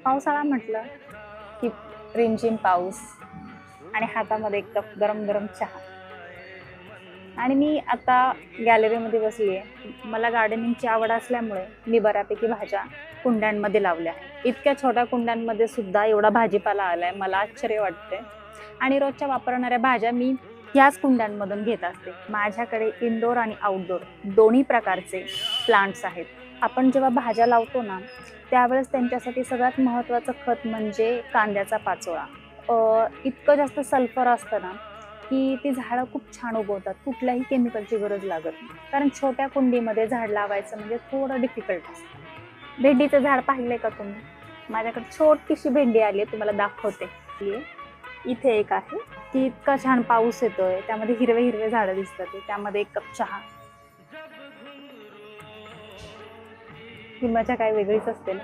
पावसाळा म्हटलं की रिमझिम पाऊस आणि हातामध्ये एक कप गरम गरम चहा. आणि मी आता गॅलरीमध्ये बसली आहे. मला गार्डनिंगची आवड असल्यामुळे मी बऱ्यापैकी भाज्या कुंड्यांमध्ये लावल्या आहे. इतक्या छोट्या कुंड्यांमध्ये सुद्धा एवढा भाजीपाला आलाय, मला आश्चर्य वाटते. आणि रोजच्या वापरणाऱ्या भाज्या मी याच कुंड्यांमधून घेत असते. माझ्याकडे इनडोअर आणि आउटडोअर दोन्ही प्रकारचे प्लांट्स आहेत. आपण जेव्हा भाज्या लावतो ना, त्यावेळेस त्यांच्यासाठी सगळ्यात महत्त्वाचं खत म्हणजे कांद्याचा पाचोळा. इतकं जास्त सल्फर असतं ना, की ती झाडं खूप छान उगवतात. कुठल्याही केमिकलची गरज लागत नाही. कारण छोट्या कुंडीमध्ये झाड लावायचं म्हणजे थोडं डिफिकल्ट असतं. भेंडीचं झाड पाहिलंय का तुम्ही? माझ्याकडे छोटीशी भेंडी आली आहे, तुम्हाला दाखवते. इथे एक आहे. की इतका छान पाऊस येतोय, त्यामध्ये हिरवे हिरवे झाडं दिसतात. त्यामध्ये एक कप चहा, ही मजा काय वेगळीच असते ना.